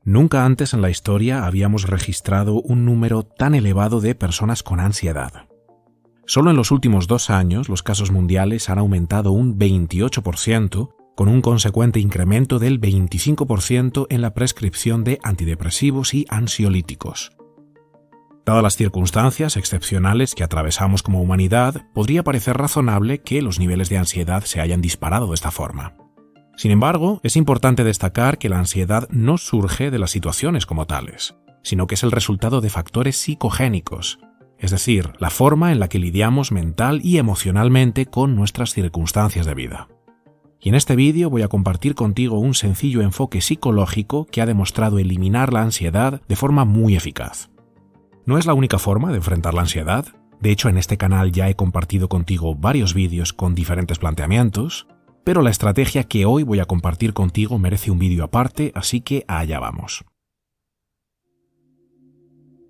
Nunca antes en la historia habíamos registrado un número tan elevado de personas con ansiedad. Solo en los últimos 2 años los casos mundiales han aumentado un 28%, con un consecuente incremento del 25% en la prescripción de antidepresivos y ansiolíticos. Dadas las circunstancias excepcionales que atravesamos como humanidad, podría parecer razonable que los niveles de ansiedad se hayan disparado de esta forma. Sin embargo, es importante destacar que la ansiedad no surge de las situaciones como tales, sino que es el resultado de factores psicogénicos, es decir, la forma en la que lidiamos mental y emocionalmente con nuestras circunstancias de vida. Y en este vídeo voy a compartir contigo un sencillo enfoque psicológico que ha demostrado eliminar la ansiedad de forma muy eficaz. No es la única forma de enfrentar la ansiedad. De hecho, en este canal ya he compartido contigo varios vídeos con diferentes planteamientos, pero la estrategia que hoy voy a compartir contigo merece un vídeo aparte, así que allá vamos.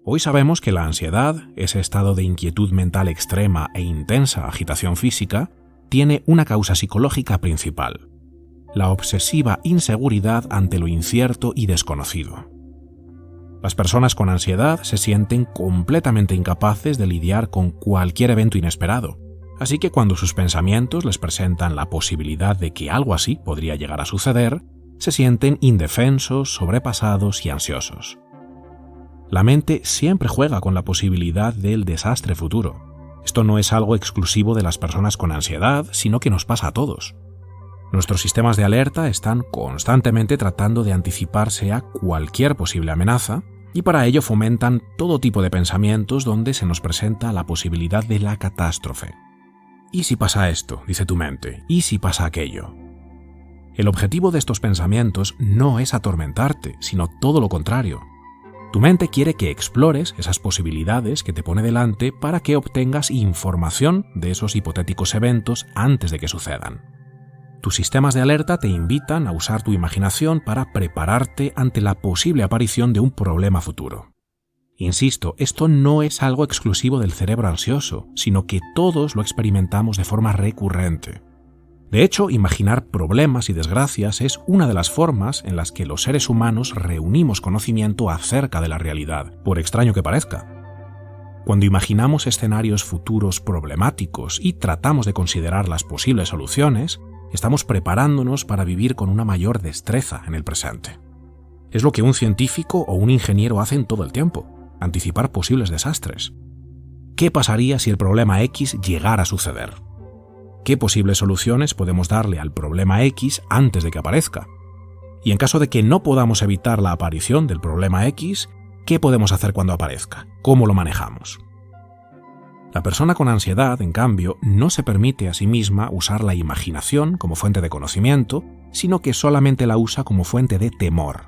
Hoy sabemos que la ansiedad, ese estado de inquietud mental extrema e intensa agitación física, tiene una causa psicológica principal: la obsesiva inseguridad ante lo incierto y desconocido. Las personas con ansiedad se sienten completamente incapaces de lidiar con cualquier evento inesperado, así que cuando sus pensamientos les presentan la posibilidad de que algo así podría llegar a suceder, se sienten indefensos, sobrepasados y ansiosos. La mente siempre juega con la posibilidad del desastre futuro. Esto no es algo exclusivo de las personas con ansiedad, sino que nos pasa a todos. Nuestros sistemas de alerta están constantemente tratando de anticiparse a cualquier posible amenaza, y para ello fomentan todo tipo de pensamientos donde se nos presenta la posibilidad de la catástrofe. ¿Y si pasa esto?, dice tu mente. ¿Y si pasa aquello? El objetivo de estos pensamientos no es atormentarte, sino todo lo contrario. Tu mente quiere que explores esas posibilidades que te pone delante para que obtengas información de esos hipotéticos eventos antes de que sucedan. Tus sistemas de alerta te invitan a usar tu imaginación para prepararte ante la posible aparición de un problema futuro. Insisto, esto no es algo exclusivo del cerebro ansioso, sino que todos lo experimentamos de forma recurrente. De hecho, imaginar problemas y desgracias es una de las formas en las que los seres humanos reunimos conocimiento acerca de la realidad, por extraño que parezca. Cuando imaginamos escenarios futuros problemáticos y tratamos de considerar las posibles soluciones, estamos preparándonos para vivir con una mayor destreza en el presente. Es lo que un científico o un ingeniero hacen todo el tiempo: anticipar posibles desastres. ¿Qué pasaría si el problema X llegara a suceder? ¿Qué posibles soluciones podemos darle al problema X antes de que aparezca? Y en caso de que no podamos evitar la aparición del problema X, ¿qué podemos hacer cuando aparezca? ¿Cómo lo manejamos? La persona con ansiedad, en cambio, no se permite a sí misma usar la imaginación como fuente de conocimiento, sino que solamente la usa como fuente de temor.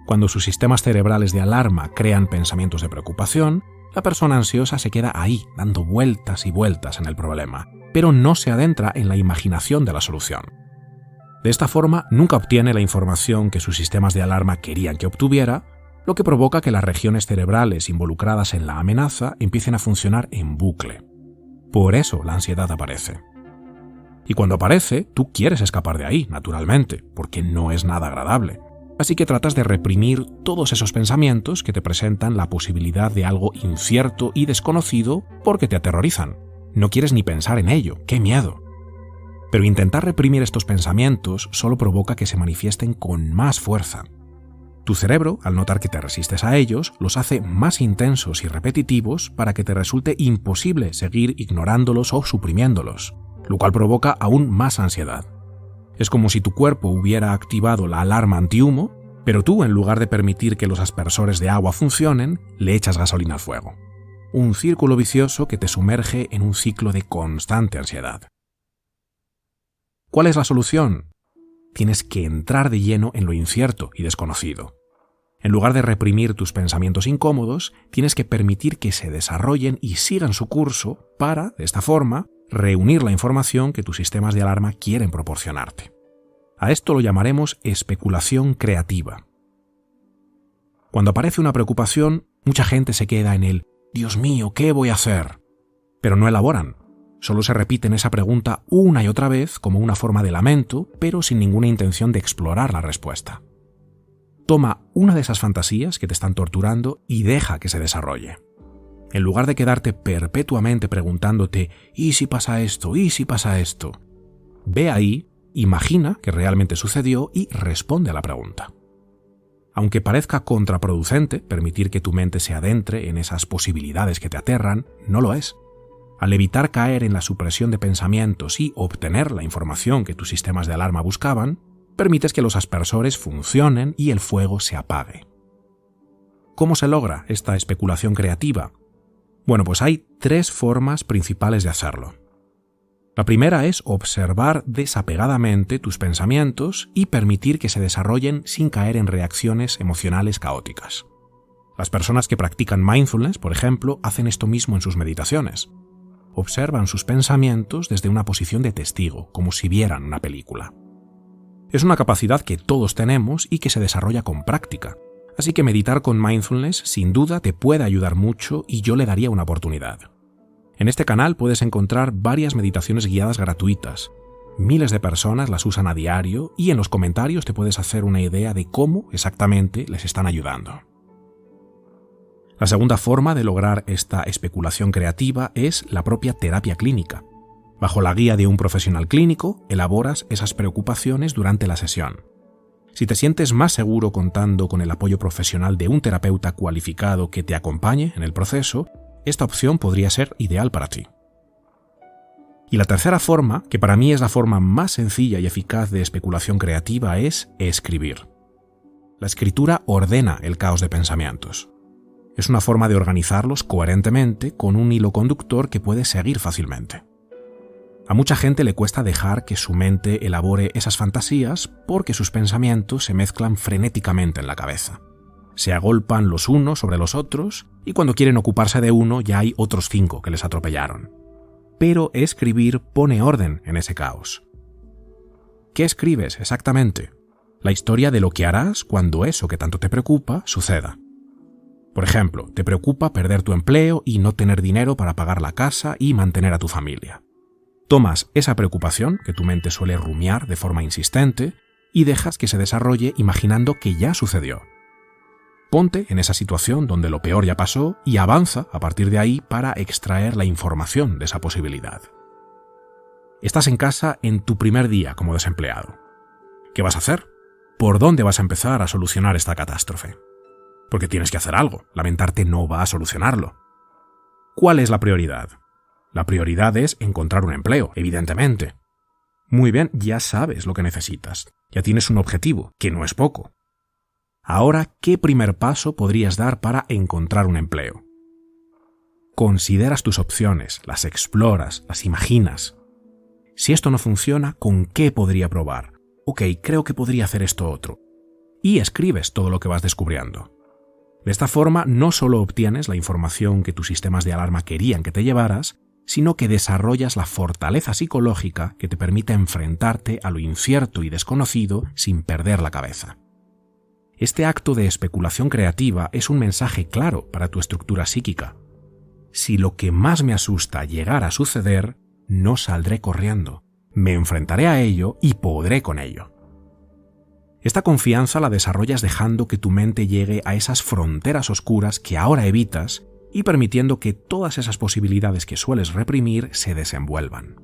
Cuando sus sistemas cerebrales de alarma crean pensamientos de preocupación, la persona ansiosa se queda ahí, dando vueltas y vueltas en el problema, pero no se adentra en la imaginación de la solución. De esta forma, nunca obtiene la información que sus sistemas de alarma querían que obtuviera, lo que provoca que las regiones cerebrales involucradas en la amenaza empiecen a funcionar en bucle. Por eso la ansiedad aparece. Y cuando aparece, tú quieres escapar de ahí, naturalmente, porque no es nada agradable. Así que tratas de reprimir todos esos pensamientos que te presentan la posibilidad de algo incierto y desconocido porque te aterrorizan. No quieres ni pensar en ello. ¡Qué miedo! Pero intentar reprimir estos pensamientos solo provoca que se manifiesten con más fuerza. Tu cerebro, al notar que te resistes a ellos, los hace más intensos y repetitivos para que te resulte imposible seguir ignorándolos o suprimiéndolos, lo cual provoca aún más ansiedad. Es como si tu cuerpo hubiera activado la alarma antihumo, pero tú, en lugar de permitir que los aspersores de agua funcionen, le echas gasolina al fuego. Un círculo vicioso que te sumerge en un ciclo de constante ansiedad. ¿Cuál es la solución? Tienes que entrar de lleno en lo incierto y desconocido. En lugar de reprimir tus pensamientos incómodos, tienes que permitir que se desarrollen y sigan su curso para, de esta forma, reunir la información que tus sistemas de alarma quieren proporcionarte. A esto lo llamaremos especulación creativa. Cuando aparece una preocupación, mucha gente se queda en el «Dios mío, ¿qué voy a hacer?», pero no elaboran. Solo se repiten esa pregunta una y otra vez como una forma de lamento, pero sin ninguna intención de explorar la respuesta. Toma una de esas fantasías que te están torturando y deja que se desarrolle. En lugar de quedarte perpetuamente preguntándote ¿y si pasa esto? ¿Y si pasa esto? Ve ahí, imagina que realmente sucedió y responde a la pregunta. Aunque parezca contraproducente permitir que tu mente se adentre en esas posibilidades que te aterran, no lo es. Al evitar caer en la supresión de pensamientos y obtener la información que tus sistemas de alarma buscaban, permites que los aspersores funcionen y el fuego se apague. ¿Cómo se logra esta especulación creativa? Bueno, pues hay 3 formas principales de hacerlo. La primera es observar desapegadamente tus pensamientos y permitir que se desarrollen sin caer en reacciones emocionales caóticas. Las personas que practican mindfulness, por ejemplo, hacen esto mismo en sus meditaciones. Observan sus pensamientos desde una posición de testigo, como si vieran una película. Es una capacidad que todos tenemos y que se desarrolla con práctica, así que meditar con mindfulness sin duda te puede ayudar mucho y yo le daría una oportunidad. En este canal puedes encontrar varias meditaciones guiadas gratuitas. Miles de personas las usan a diario y en los comentarios te puedes hacer una idea de cómo exactamente les están ayudando. La segunda forma de lograr esta especulación creativa es la propia terapia clínica. Bajo la guía de un profesional clínico, elaboras esas preocupaciones durante la sesión. Si te sientes más seguro contando con el apoyo profesional de un terapeuta cualificado que te acompañe en el proceso, esta opción podría ser ideal para ti. Y la tercera forma, que para mí es la forma más sencilla y eficaz de especulación creativa, es escribir. La escritura ordena el caos de pensamientos. Es una forma de organizarlos coherentemente con un hilo conductor que puedes seguir fácilmente. A mucha gente le cuesta dejar que su mente elabore esas fantasías porque sus pensamientos se mezclan frenéticamente en la cabeza. Se agolpan los unos sobre los otros y cuando quieren ocuparse de uno ya hay otros 5 que les atropellaron. Pero escribir pone orden en ese caos. ¿Qué escribes exactamente? La historia de lo que harás cuando eso que tanto te preocupa suceda. Por ejemplo, te preocupa perder tu empleo y no tener dinero para pagar la casa y mantener a tu familia. Tomas esa preocupación, que tu mente suele rumiar de forma insistente, y dejas que se desarrolle imaginando que ya sucedió. Ponte en esa situación donde lo peor ya pasó y avanza a partir de ahí para extraer la información de esa posibilidad. Estás en casa en tu primer día como desempleado. ¿Qué vas a hacer? ¿Por dónde vas a empezar a solucionar esta catástrofe? Porque tienes que hacer algo, lamentarte no va a solucionarlo. ¿Cuál es la prioridad? La prioridad es encontrar un empleo, evidentemente. Muy bien, ya sabes lo que necesitas, ya tienes un objetivo, que no es poco. Ahora, ¿qué primer paso podrías dar para encontrar un empleo? Consideras tus opciones, las exploras, las imaginas. Si esto no funciona, ¿con qué podría probar? Ok, creo que podría hacer esto otro. Y escribes todo lo que vas descubriendo. De esta forma, no solo obtienes la información que tus sistemas de alarma querían que te llevaras, sino que desarrollas la fortaleza psicológica que te permite enfrentarte a lo incierto y desconocido sin perder la cabeza. Este acto de especulación creativa es un mensaje claro para tu estructura psíquica. Si lo que más me asusta llegara a suceder, no saldré corriendo, me enfrentaré a ello y podré con ello. Esta confianza la desarrollas dejando que tu mente llegue a esas fronteras oscuras que ahora evitas y permitiendo que todas esas posibilidades que sueles reprimir se desenvuelvan.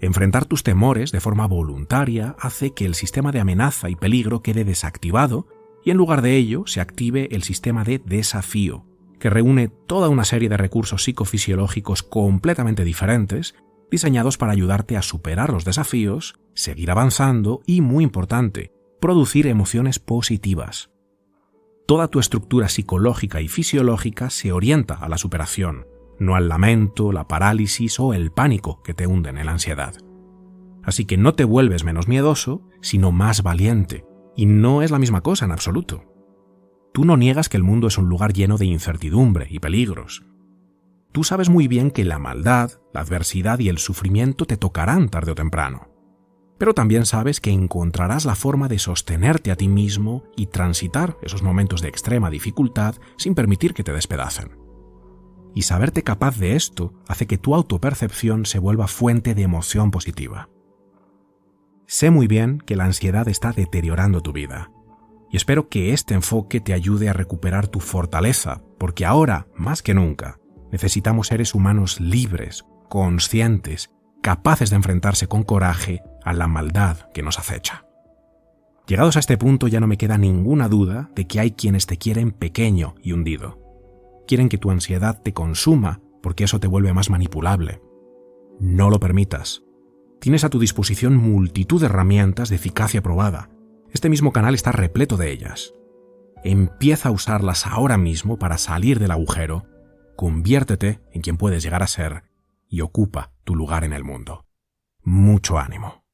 Enfrentar tus temores de forma voluntaria hace que el sistema de amenaza y peligro quede desactivado y en lugar de ello se active el sistema de desafío, que reúne toda una serie de recursos psicofisiológicos completamente diferentes, diseñados para ayudarte a superar los desafíos, seguir avanzando y, muy importante, producir emociones positivas. Toda tu estructura psicológica y fisiológica se orienta a la superación, no al lamento, la parálisis o el pánico que te hunden en la ansiedad. Así que no te vuelves menos miedoso, sino más valiente, y no es la misma cosa en absoluto. Tú no niegas que el mundo es un lugar lleno de incertidumbre y peligros. Tú sabes muy bien que la maldad, la adversidad y el sufrimiento te tocarán tarde o temprano. Pero también sabes que encontrarás la forma de sostenerte a ti mismo y transitar esos momentos de extrema dificultad sin permitir que te despedacen. Y saberte capaz de esto hace que tu autopercepción se vuelva fuente de emoción positiva. Sé muy bien que la ansiedad está deteriorando tu vida. Y espero que este enfoque te ayude a recuperar tu fortaleza, porque ahora, más que nunca, necesitamos seres humanos libres, conscientes, capaces de enfrentarse con coraje a la maldad que nos acecha. Llegados a este punto ya no me queda ninguna duda de que hay quienes te quieren pequeño y hundido. Quieren que tu ansiedad te consuma porque eso te vuelve más manipulable. No lo permitas. Tienes a tu disposición multitud de herramientas de eficacia probada. Este mismo canal está repleto de ellas. Empieza a usarlas ahora mismo para salir del agujero, conviértete en quien puedes llegar a ser y ocupa tu lugar en el mundo. Mucho ánimo.